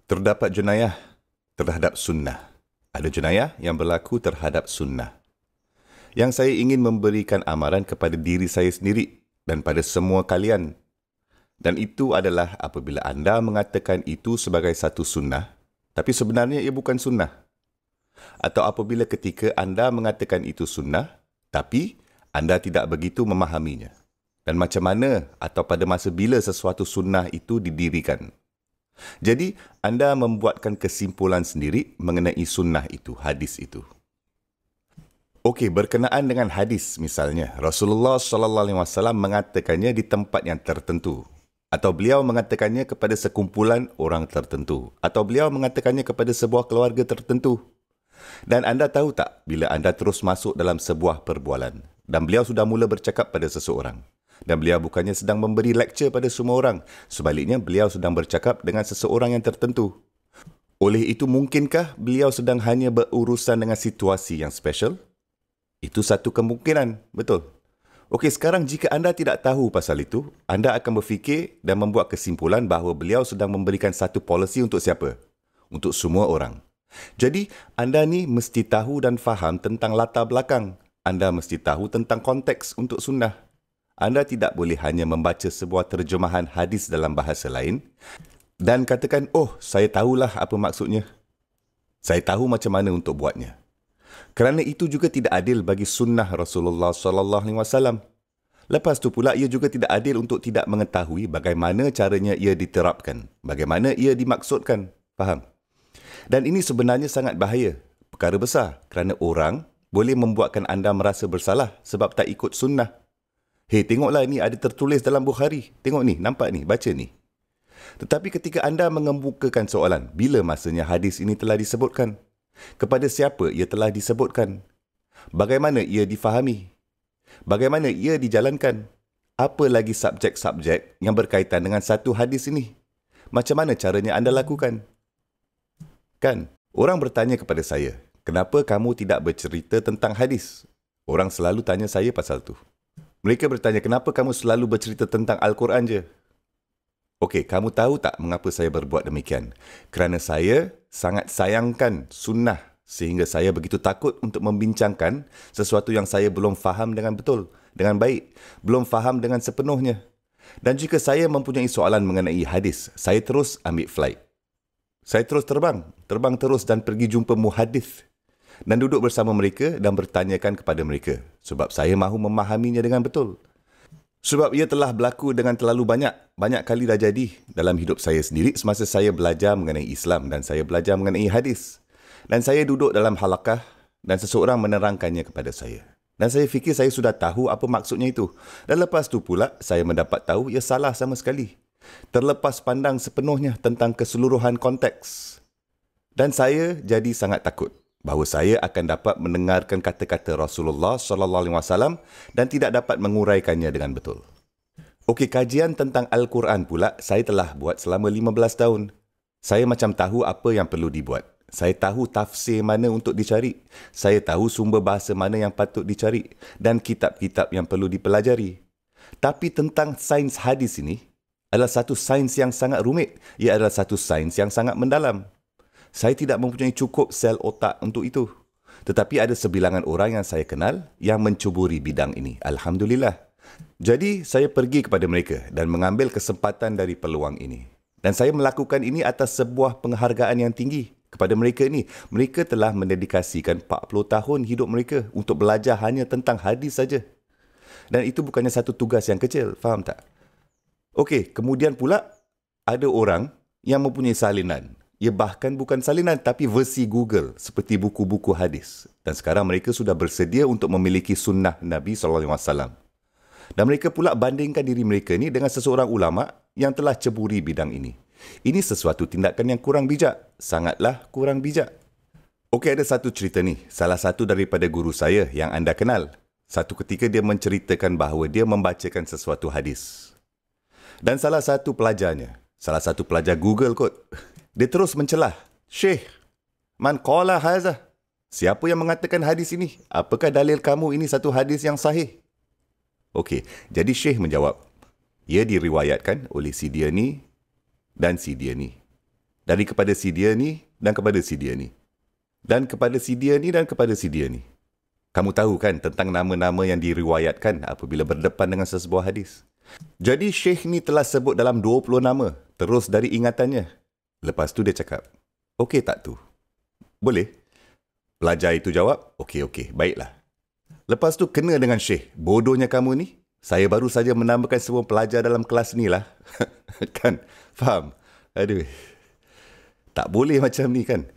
Terdapat jenayah terhadap sunnah. Ada jenayah yang berlaku terhadap sunnah. Yang saya ingin memberikan amaran kepada diri saya sendiri dan pada semua kalian. Dan itu adalah apabila anda mengatakan itu sebagai satu sunnah, tapi sebenarnya ia bukan sunnah. Atau apabila ketika anda mengatakan itu sunnah, tapi anda tidak begitu memahaminya. Dan macam mana atau pada masa bila sesuatu sunnah itu didirikan. Jadi, anda membuatkan kesimpulan sendiri mengenai sunnah itu, hadis itu. Okey, berkenaan dengan hadis misalnya, Rasulullah SAW mengatakannya di tempat yang tertentu. Atau beliau mengatakannya kepada sekumpulan orang tertentu. Atau beliau mengatakannya kepada sebuah keluarga tertentu. Dan anda tahu tak, bila anda terus masuk dalam sebuah perbualan, dan beliau sudah mula bercakap pada seseorang, dan beliau bukannya sedang memberi lecture pada semua orang. Sebaliknya, beliau sedang bercakap dengan seseorang yang tertentu. Oleh itu, mungkinkah beliau sedang hanya berurusan dengan situasi yang special? Itu satu kemungkinan, betul. Okey, sekarang jika anda tidak tahu pasal itu, anda akan berfikir dan membuat kesimpulan bahawa beliau sedang memberikan satu polisi untuk siapa? Untuk semua orang. Jadi, anda ni mesti tahu dan faham tentang latar belakang. Anda mesti tahu tentang konteks untuk sunnah. Anda tidak boleh hanya membaca sebuah terjemahan hadis dalam bahasa lain dan katakan, oh, saya tahulah apa maksudnya. Saya tahu macam mana untuk buatnya. Kerana itu juga tidak adil bagi sunnah Rasulullah SAW. Lepas tu pula, ia juga tidak adil untuk tidak mengetahui bagaimana caranya ia diterapkan, bagaimana ia dimaksudkan. Faham? Dan ini sebenarnya sangat bahaya, perkara besar, kerana orang boleh membuatkan anda merasa bersalah sebab tak ikut sunnah. Hei, tengoklah ni ada tertulis dalam Bukhari. Tengok ni, nampak ni, baca ni. Tetapi ketika anda mengemukakan soalan, bila masanya hadis ini telah disebutkan? Kepada siapa ia telah disebutkan? Bagaimana ia difahami? Bagaimana ia dijalankan? Apa lagi subjek-subjek yang berkaitan dengan satu hadis ini? Macam mana caranya anda lakukan? Kan, orang bertanya kepada saya, kenapa kamu tidak bercerita tentang hadis? Orang selalu tanya saya pasal tu. Mereka bertanya, kenapa kamu selalu bercerita tentang Al-Quran je? Okey, kamu tahu tak mengapa saya berbuat demikian? Kerana saya sangat sayangkan sunnah sehingga saya begitu takut untuk membincangkan sesuatu yang saya belum faham dengan betul, dengan baik, belum faham dengan sepenuhnya. Dan jika saya mempunyai soalan mengenai hadis, saya terus ambil flight. Saya terus terbang terus dan pergi jumpa muhadis dan duduk bersama mereka dan bertanyakan kepada mereka sebab saya mahu memahaminya dengan betul. Sebab ia telah berlaku dengan terlalu banyak kali dah jadi dalam hidup saya sendiri semasa saya belajar mengenai Islam dan saya belajar mengenai hadis. Dan saya duduk dalam halakah dan seseorang menerangkannya kepada saya. Dan saya fikir saya sudah tahu apa maksudnya itu. Dan lepas tu pula saya mendapat tahu ia salah sama sekali. Terlepas pandang sepenuhnya tentang keseluruhan konteks. Dan saya jadi sangat takut bahawa saya akan dapat mendengarkan kata-kata Rasulullah SAW dan tidak dapat menguraikannya dengan betul. Okey, kajian tentang Al-Quran pula saya telah buat selama 15 tahun. Saya macam tahu apa yang perlu dibuat. Saya tahu tafsir mana untuk dicari. Saya tahu sumber bahasa mana yang patut dicari dan kitab-kitab yang perlu dipelajari. Tapi tentang sains hadis ini adalah satu sains yang sangat rumit. Ia adalah satu sains yang sangat mendalam. Saya tidak mempunyai cukup sel otak untuk itu. Tetapi ada sebilangan orang yang saya kenal yang mencuburi bidang ini. Alhamdulillah. Jadi, saya pergi kepada mereka dan mengambil kesempatan dari peluang ini. Dan saya melakukan ini atas sebuah penghargaan yang tinggi kepada mereka ini. Mereka telah mendedikasikan 40 tahun hidup mereka untuk belajar hanya tentang hadis saja. Dan itu bukannya satu tugas yang kecil. Faham tak? Okey, kemudian pula ada orang yang mempunyai salinan. Ia bahkan bukan salinan tapi versi Google seperti buku-buku hadis. Dan sekarang mereka sudah bersedia untuk memiliki sunnah Nabi SAW. Dan mereka pula bandingkan diri mereka ni dengan seseorang ulama yang telah ceburi bidang ini. Ini sesuatu tindakan yang kurang bijak. Sangatlah kurang bijak. Okey, ada satu cerita ni. Salah satu daripada guru saya yang anda kenal. Satu ketika dia menceritakan bahawa dia membacakan sesuatu hadis. Dan salah satu pelajar Google kot. Dia terus mencelah. Syekh, man qala haza? Siapa yang mengatakan hadis ini? Apakah dalil kamu ini satu hadis yang sahih? Okey, jadi Syekh menjawab. Ia diriwayatkan oleh si dia ni dan si dia ni. Dari kepada si dia ni dan kepada si dia ni. Dan kepada si dia ni dan kepada si dia ni. Kamu tahu kan tentang nama-nama yang diriwayatkan apabila berdepan dengan sesebuah hadis. Jadi Syekh ni telah sebut dalam 20 nama terus dari ingatannya. Lepas tu dia cakap, okey tak tu? Boleh? Pelajar itu jawab, okey, baiklah. Lepas tu kena dengan Syekh, bodohnya kamu ni. Saya baru saja menambahkan semua pelajar dalam kelas ni lah. Kan? Faham? Aduh. Tak boleh macam ni kan?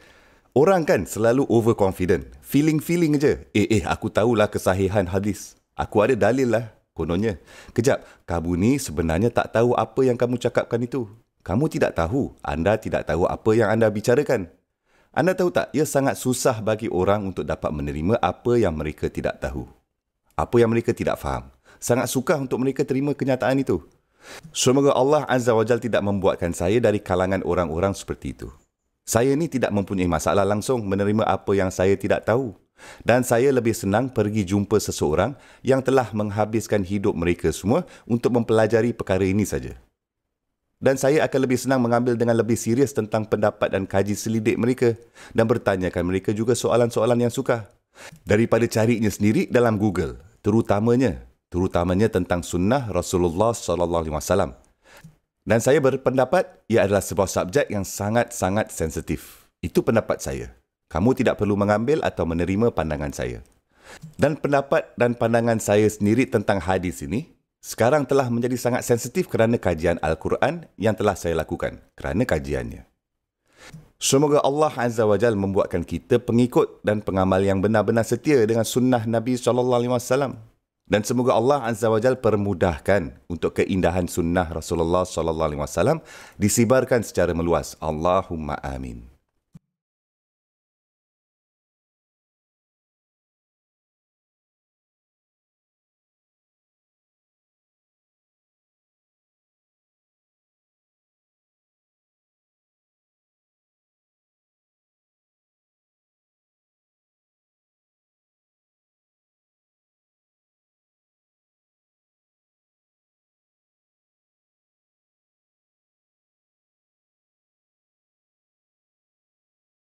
Orang kan selalu overconfident. Feeling je. Aku tahulah kesahihan hadis. Aku ada dalil lah. Kononnya. Kejap, kamu ni sebenarnya tak tahu apa yang kamu cakapkan itu. Kamu tidak tahu. Anda tidak tahu apa yang anda bicarakan. Anda tahu tak, ia sangat susah bagi orang untuk dapat menerima apa yang mereka tidak tahu. Apa yang mereka tidak faham. Sangat sukar untuk mereka terima kenyataan itu. Semoga Allah Azza wa Jalla tidak membuatkan saya dari kalangan orang-orang seperti itu. Saya ni tidak mempunyai masalah langsung menerima apa yang saya tidak tahu. Dan saya lebih senang pergi jumpa seseorang yang telah menghabiskan hidup mereka semua untuk mempelajari perkara ini saja. Dan saya akan lebih senang mengambil dengan lebih serius tentang pendapat dan kaji selidik mereka dan bertanyakan mereka juga soalan-soalan yang sukar. Daripada carinya sendiri dalam Google, terutamanya tentang sunnah Rasulullah SAW. Dan saya berpendapat ia adalah sebuah subjek yang sangat-sangat sensitif. Itu pendapat saya. Kamu tidak perlu mengambil atau menerima pandangan saya. Dan pendapat dan pandangan saya sendiri tentang hadis ini sekarang telah menjadi sangat sensitif kerana kajian Al-Quran yang telah saya lakukan. Kerana kajiannya. Semoga Allah Azza wa Jalla membuatkan kita pengikut dan pengamal yang benar-benar setia dengan sunnah Nabi SAW. Dan semoga Allah Azza wa Jalla permudahkan untuk keindahan sunnah Rasulullah SAW disibarkan secara meluas. Allahumma amin.